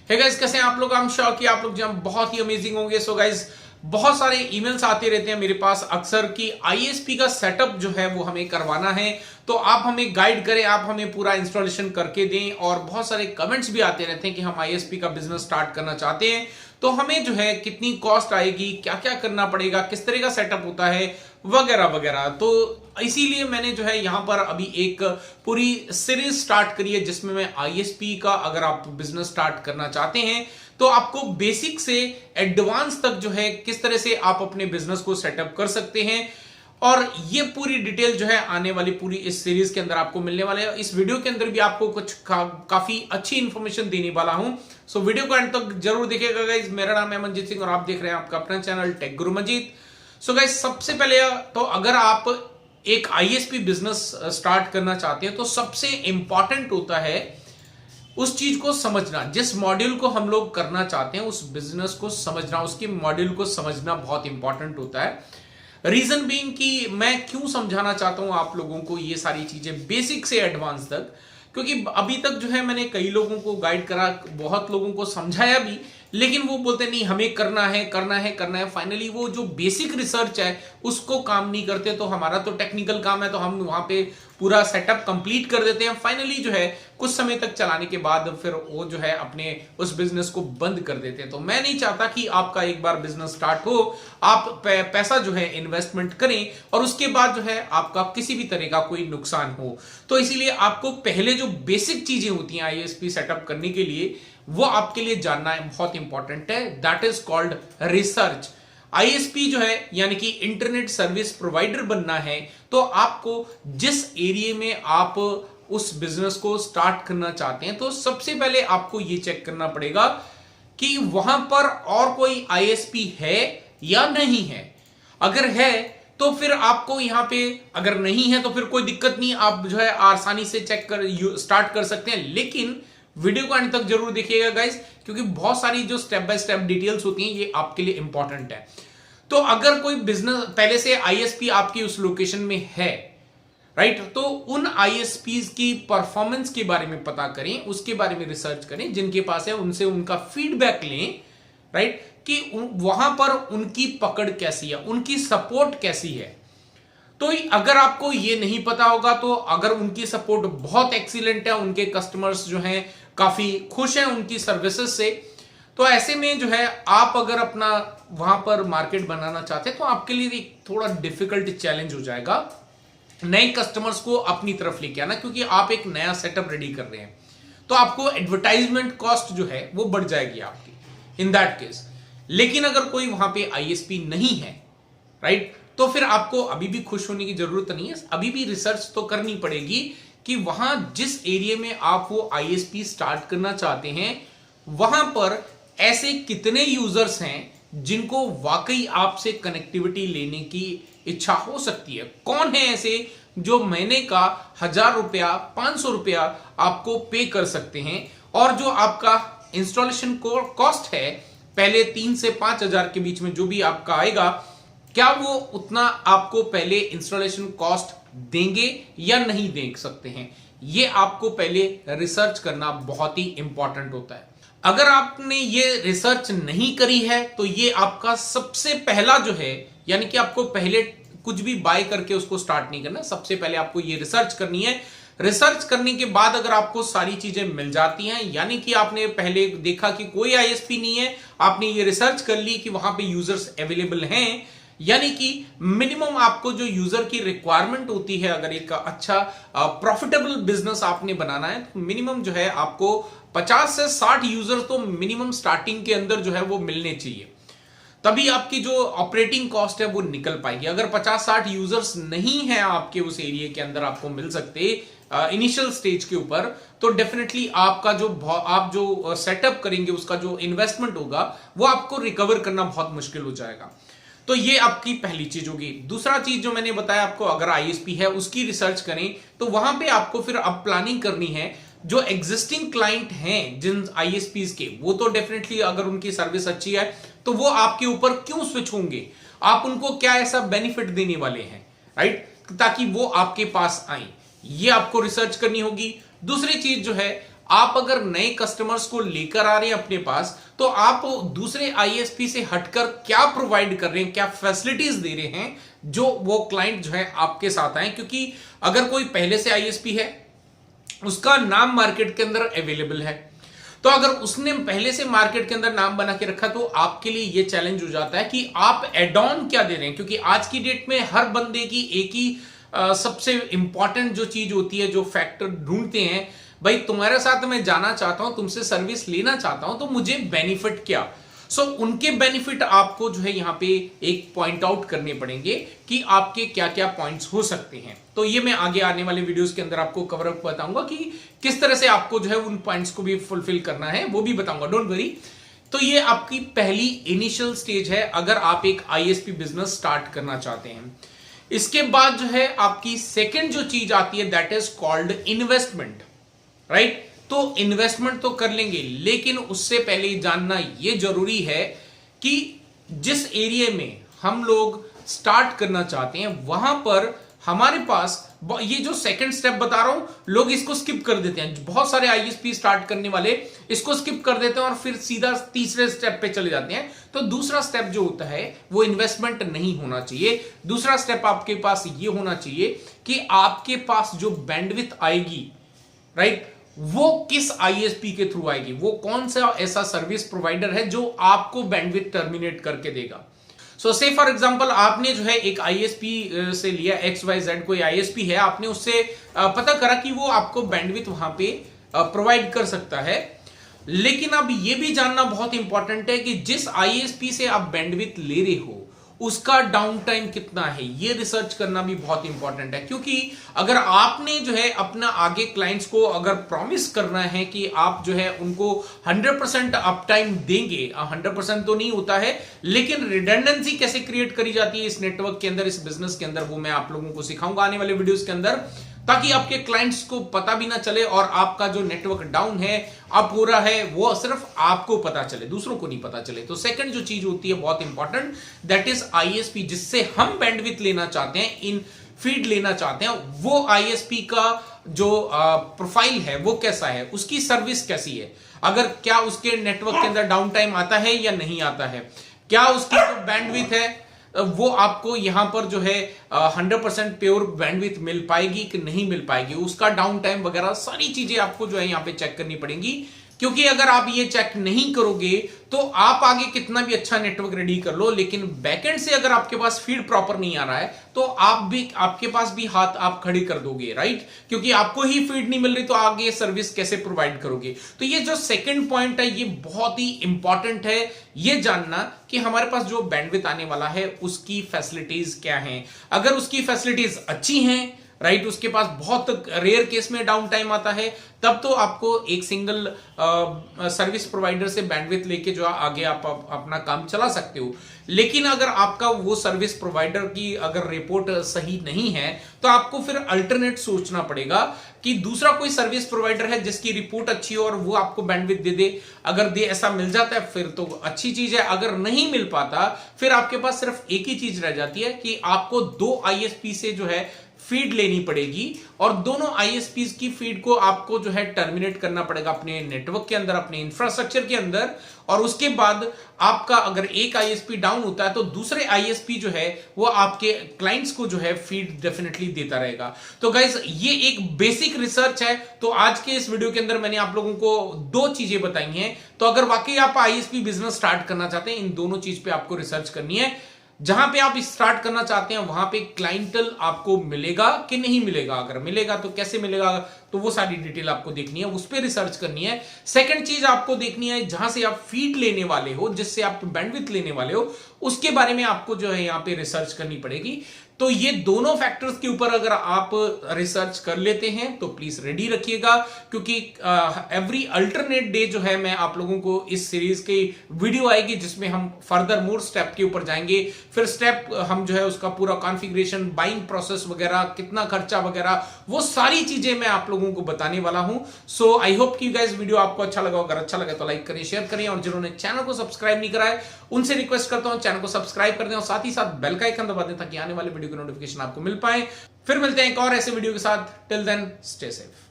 Hey guys, कैसे हैं आप लोग? आई एम श्योर कि आप लोग जब बहुत ही अमेजिंग होंगे। सो गाइस, बहुत सारे ईमेल्स आते रहते हैं मेरे पास अक्सर कि आईएसपी का सेटअप जो है वो हमें करवाना है, तो आप हमें गाइड करें, आप हमें पूरा इंस्टॉलेशन करके दें। और बहुत सारे कमेंट्स भी आते रहते हैं कि हम आईएसपी का बिजनेस स्टार्ट करना चाहते हैं, तो हमें जो है कितनी कॉस्ट आएगी, क्या क्या करना पड़ेगा, किस तरह का सेटअप होता है, वगैरह वगैरह। तो इसीलिए मैंने जो है यहां पर अभी एक पूरी सीरीज स्टार्ट करी है जिसमें मैं आईएसपी का, अगर आप बिजनेस स्टार्ट करना चाहते हैं तो आपको बेसिक से एडवांस तक जो है किस तरह से आप अपने बिजनेस को सेटअप कर सकते हैं। और ये पूरी डिटेल जो है आने वाली पूरी इस सीरीज के अंदर आपको मिलने वाले है। इस वीडियो के अंदर भी आपको कुछ काफी अच्छी इंफॉर्मेशन देने वाला हूं, सो वीडियो को अंत तक जरूर देखिएगा गाइस। मेरा नाम है मनजीत सिंह और आप देख रहे हैं आपका अपना चैनल टेक गुरु मनजीत। सो गाइस, सबसे पहले तो अगर आप एक आईएसपी बिजनेस स्टार्ट करना चाहते हैं तो सबसे इंपॉर्टेंट होता है उस चीज को समझना, जिस मॉड्यूल को हम लोग करना चाहते हैं उस बिजनेस को समझना, उसके मॉड्यूल को समझना बहुत इंपॉर्टेंट होता है। रीजन बीइंग कि मैं क्यों समझाना चाहता हूं आप लोगों को ये सारी चीजें बेसिक से एडवांस तक, क्योंकि अभी तक जो है मैंने कई लोगों को गाइड करा, बहुत लोगों को समझाया भी, लेकिन वो बोलते नहीं हमें करना है करना है करना है। फाइनली वो जो बेसिक रिसर्च है उसको काम नहीं करते। तो हमारा तो टेक्निकल काम है, तो हम वहां पे पूरा सेटअप कंप्लीट कर देते हैं। फाइनली जो है कुछ समय तक चलाने के बाद फिर वो जो है अपने उस बिजनेस को बंद कर देते हैं। तो मैं नहीं चाहता कि आपका एक बार बिजनेस स्टार्ट हो, आप पैसा जो है इन्वेस्टमेंट करें और उसके बाद जो है आपका किसी भी तरह का कोई नुकसान हो। तो इसीलिए आपको पहले जो बेसिक चीजें होती हैं आईएसपी सेटअप करने के लिए, वो आपके लिए जानना बहुत इंपॉर्टेंट है। That is called research. ISP जो है यानी कि इंटरनेट सर्विस प्रोवाइडर बनना है, तो आपको जिस एरिया में आप उस बिजनेस को स्टार्ट करना चाहते हैं, तो सबसे पहले आपको यह चेक करना पड़ेगा कि वहां पर और कोई आईएसपी है या नहीं है। अगर है तो फिर आपको यहां पे, अगर नहीं है तो फिर कोई दिक्कत नहीं, आप जो है आसानी से चेक कर स्टार्ट कर सकते हैं। लेकिन वीडियो को अंत तक जरूर देखिएगा गाइस, क्योंकि बहुत सारी जो स्टेप बाय स्टेप डिटेल्स होती हैं ये आपके लिए इंपॉर्टेंट है। तो अगर कोई बिजनेस पहले से आईएसपी आपकी उस लोकेशन में है, राइट, तो उन आईएसपी की परफॉर्मेंस के बारे में पता करें, उसके बारे में रिसर्च करें, जिनके पास है उनसे उनका फीडबैक लें, राइट, कि वहां पर उनकी पकड़ कैसी है, उनकी सपोर्ट कैसी है। तो अगर आपको ये नहीं पता होगा, तो अगर उनकी सपोर्ट बहुत एक्सीलेंट है, उनके कस्टमर्स जो हैं काफी खुश हैं उनकी सर्विसेज से, तो ऐसे में जो है आप अगर अपना वहां पर मार्केट बनाना चाहते हैं तो आपके लिए एक थोड़ा डिफिकल्ट चैलेंज हो जाएगा नए कस्टमर्स को अपनी तरफ लेके आना, क्योंकि आप एक नया सेटअप रेडी कर रहे हैं। तो आपको एडवर्टाइजमेंट कॉस्ट जो है वो बढ़ जाएगी आपकी इन दैट केस। लेकिन अगर कोई वहां पे आईएसपी नहीं है, राइट, तो फिर आपको अभी भी खुश होने की जरूरत नहीं है, अभी भी रिसर्च तो करनी पड़ेगी कि वहां जिस एरिया में आप वो आईएसपी स्टार्ट करना चाहते हैं वहां पर ऐसे कितने यूजर्स हैं जिनको वाकई आपसे कनेक्टिविटी लेने की इच्छा हो सकती है। कौन है ऐसे जो महीने का 1000 रुपया 500 रुपया आपको पे कर सकते हैं, और जो आपका इंस्टॉलेशन कॉस्ट है पहले 3 से 5000 के बीच में जो भी आपका आएगा, क्या वो उतना आपको पहले इंस्टॉलेशन कॉस्ट देंगे या नहीं दे सकते हैं। ये आपको पहले रिसर्च करना बहुत ही इंपॉर्टेंट होता है। अगर आपने ये रिसर्च नहीं करी है तो ये आपका सबसे पहला जो है, यानी कि आपको पहले कुछ भी बाय करके उसको स्टार्ट नहीं करना, सबसे पहले आपको ये रिसर्च करनी है। रिसर्च करने के बाद अगर आपको सारी चीजें मिल जाती हैं, यानी कि आपने पहले देखा कि कोई आईएसपी नहीं है, आपने ये रिसर्च कर ली कि वहां पे यूजर्स अवेलेबल हैं, यानी कि मिनिमम आपको जो यूजर की रिक्वायरमेंट होती है, अगर एक अच्छा प्रॉफिटेबल बिजनेस आपने बनाना है तो मिनिमम जो है आपको 50 से 60 यूजर तो मिनिमम स्टार्टिंग के अंदर जो है वो मिलने चाहिए, तभी आपकी जो ऑपरेटिंग कॉस्ट है वो निकल पाएगी। अगर 50-60 यूजर्स नहीं है आपके उस एरिया के अंदर आपको मिल सकते इनिशियल स्टेज के ऊपर, तो डेफिनेटली आपका जो आप जो सेटअप करेंगे उसका जो इन्वेस्टमेंट होगा वो आपको रिकवर करना बहुत मुश्किल हो जाएगा। तो ये आपकी पहली चीज होगी। दूसरा चीज जो मैंने बताया आपको, अगर आईएसपी है उसकी रिसर्च करें, तो वहां पे आपको फिर अब प्लानिंग करनी है। जो एग्जिस्टिंग क्लाइंट हैं जिन आईएसपीज के, वो तो डेफिनेटली अगर उनकी सर्विस अच्छी है तो वो आपके ऊपर क्यों स्विच होंगे, आप उनको क्या ऐसा बेनिफिट देने वाले हैं, राइट, ताकि वो आपके पास आए, ये आपको रिसर्च करनी होगी। दूसरी चीज जो है, आप अगर नए कस्टमर्स को लेकर आ रहे हैं अपने पास, तो आप दूसरे आईएसपी से हटकर क्या प्रोवाइड कर रहे हैं, क्या फैसिलिटीज दे रहे हैं जो वो क्लाइंट जो है आपके साथ आए। क्योंकि अगर कोई पहले से आईएसपी है, उसका नाम मार्केट के अंदर अवेलेबल है, तो अगर उसने पहले से मार्केट के अंदर नाम बना के रखा, तो आपके लिए यह चैलेंज हो जाता है कि आप एड ऑन क्या दे रहे हैं। क्योंकि आज की डेट में हर बंदे की एक ही सबसे इंपॉर्टेंट जो चीज होती है, जो फैक्टर ढूंढते हैं, भाई तुम्हारे साथ मैं जाना चाहता हूं, तुमसे सर्विस लेना चाहता हूं, तो मुझे बेनिफिट क्या। उनके बेनिफिट आपको जो है यहां पे एक पॉइंट आउट करने पड़ेंगे कि आपके क्या क्या पॉइंट्स हो सकते हैं। तो ये मैं आगे आने वाले वीडियोस के अंदर आपको कवर अप बताऊंगा कि किस तरह से आपको जो है उन पॉइंट्स को भी फुलफिल करना है, वो भी बताऊंगा, डोंट वरी। तो ये आपकी पहली इनिशियल स्टेज है अगर आप एक आईएसपी बिजनेस स्टार्ट करना चाहते हैं। इसके बाद जो है आपकी सेकेंड जो चीज आती है, that is called investment, right. तो इन्वेस्टमेंट तो कर लेंगे, लेकिन उससे पहले जानना यह जरूरी है कि जिस एरिया में हम लोग स्टार्ट करना चाहते हैं, वहां पर हमारे पास ये जो सेकंड स्टेप बता रहा हूं, लोग इसको स्किप कर देते हैं। बहुत सारे आईएसपी स्टार्ट करने वाले इसको स्किप कर देते हैं और फिर सीधा तीसरे स्टेप पे चले जाते हैं। तो दूसरा स्टेप जो होता है वो इन्वेस्टमेंट नहीं होना चाहिए। दूसरा स्टेप आपके पास ये होना चाहिए कि आपके पास जो बैंडविड्थ आएगी, राइट, वो किस आईएसपी के थ्रू आएगी, वो कौन सा ऐसा सर्विस प्रोवाइडर है जो आपको बैंडविड्थ टर्मिनेट करके देगा। सो से फॉर एग्जांपल आपने जो है एक आईएसपी से लिया, XYZ कोई आईएसपी है, आपने उससे पता करा कि वो आपको बैंडविड्थ वहां पे प्रोवाइड कर सकता है। लेकिन अब ये भी जानना बहुत इंपॉर्टेंट है कि जिस आईएसपी से आप बैंडविड्थ ले रहे हो उसका डाउन टाइम कितना है, ये रिसर्च करना भी बहुत इंपॉर्टेंट है। क्योंकि अगर आपने जो है अपना आगे क्लाइंट्स को अगर प्रॉमिस करना है कि आप जो है उनको 100% अप टाइम देंगे, 100% तो नहीं होता है, लेकिन रिडंडेंसी कैसे क्रिएट करी जाती है इस नेटवर्क के अंदर, इस बिजनेस के अंदर, वो मैं आप लोगों को सिखाऊंगा आने वाले वीडियोस के अंदर, ताकि आपके क्लाइंट्स को पता भी ना चले और आपका जो नेटवर्क डाउन है, अप हो रहा है, वो सिर्फ आपको पता चले, दूसरों को नहीं पता चले। तो सेकंड जो चीज होती है बहुत इंपॉर्टेंट, दैट इज आईएसपी, जिससे हम बैंडविड्थ लेना चाहते हैं, इन फीड लेना चाहते हैं, वो आईएसपी का जो प्रोफाइल है वो कैसा है, उसकी सर्विस कैसी है, अगर क्या उसके नेटवर्क के अंदर डाउन टाइम आता है या नहीं आता है, क्या उसकी जो बैंडविड्थ है वो आपको यहां पर जो है 100% प्योर बैंडविड्थ मिल पाएगी कि नहीं मिल पाएगी, उसका डाउन टाइम वगैरह सारी चीजें आपको जो है यहां पे चेक करनी पड़ेंगी। क्योंकि अगर आप ये चेक नहीं करोगे तो आप आगे कितना भी अच्छा नेटवर्क रेडी कर लो, लेकिन बैकएंड से अगर आपके पास फीड प्रॉपर नहीं आ रहा है तो आपके पास भी हाथ आप खड़े कर दोगे, राइट। क्योंकि आपको ही फीड नहीं मिल रही तो आगे सर्विस कैसे प्रोवाइड करोगे। तो ये जो सेकंड पॉइंट है ये बहुत ही इंपॉर्टेंट है, ये जानना कि हमारे पास जो बैंडविड्थ आने वाला है उसकी फैसिलिटीज क्या हैं। अगर उसकी फैसिलिटीज अच्छी हैं, राइट, उसके पास बहुत रेयर केस में डाउन टाइम आता है, तब तो आपको एक सिंगल सर्विस प्रोवाइडर से बैंडविड्थ लेके जो आगे आप अपना काम चला सकते हो। लेकिन अगर आपका वो सर्विस प्रोवाइडर की अगर रिपोर्ट सही नहीं है तो आपको फिर अल्टरनेट सोचना पड़ेगा कि दूसरा कोई सर्विस प्रोवाइडर है जिसकी रिपोर्ट अच्छी हो और वो आपको बैंडविड्थ दे दे। अगर दे ऐसा मिल जाता है फिर तो अच्छी चीज है, अगर नहीं मिल पाता फिर आपके पास सिर्फ एक ही चीज रह जाती है कि आपको 2 आईएसपी से जो है फीड लेनी पड़ेगी और दोनों आईएसपीज की फीड को आपको जो है टर्मिनेट करना पड़ेगा अपने नेटवर्क के अंदर, अपने इंफ्रास्ट्रक्चर के अंदर। और उसके बाद आपका अगर एक आईएसपी डाउन होता है तो दूसरे आईएसपी जो है वो आपके क्लाइंट्स को जो है फीड डेफिनेटली देता रहेगा। तो गाइज ये एक बेसिक रिसर्च है। तो आज के इस वीडियो के अंदर मैंने आप लोगों को 2 चीजें बताई हैं। तो अगर वाकई आप आईएसपी बिजनेस स्टार्ट करना चाहते हैं, इन दोनों चीज पे आपको रिसर्च करनी है। जहां पे आप स्टार्ट करना चाहते हैं वहां पे क्लाइंटल आपको मिलेगा कि नहीं मिलेगा, अगर मिलेगा तो कैसे मिलेगा, तो वो सारी डिटेल आपको देखनी है, उस पर रिसर्च करनी है। सेकंड चीज आपको देखनी है जहां से आप फीड लेने वाले हो, जिससे आप बैंडविड्थ लेने वाले हो, उसके बारे में आपको जो है यहां पे रिसर्च करनी पड़ेगी। तो ये दोनों फैक्टर्स के ऊपर अगर आप रिसर्च कर लेते हैं तो प्लीज रेडी रखिएगा, क्योंकि एवरी अल्टरनेट डे जो है मैं आप लोगों को इस सीरीज की वीडियो आएगी जिसमें हम फर्दर मोर स्टेप के ऊपर जाएंगे। फिर स्टेप हम जो है उसका पूरा कॉन्फ़िगरेशन, बाइंग प्रोसेस वगैरह, कितना खर्चा वगैरह, वो सारी चीजें मैं आप लोगों को बताने वाला हूं। सो आई होप कि गाइस वीडियो आपको अच्छा लगा। अगर अच्छा लगा तो लाइक करें, शेयर करें, और जिन्होंने चैनल को सब्सक्राइब नहीं करा है उनसे रिक्वेस्ट करता हूं चैनल को सब्सक्राइब कर दें और साथ ही साथ बेल का आइकन दबा दें ताकि आने वाले वीडियो की नोटिफिकेशन आपको मिल पाए। फिर मिलते हैं एक और ऐसे वीडियो के साथ। Till then stay safe.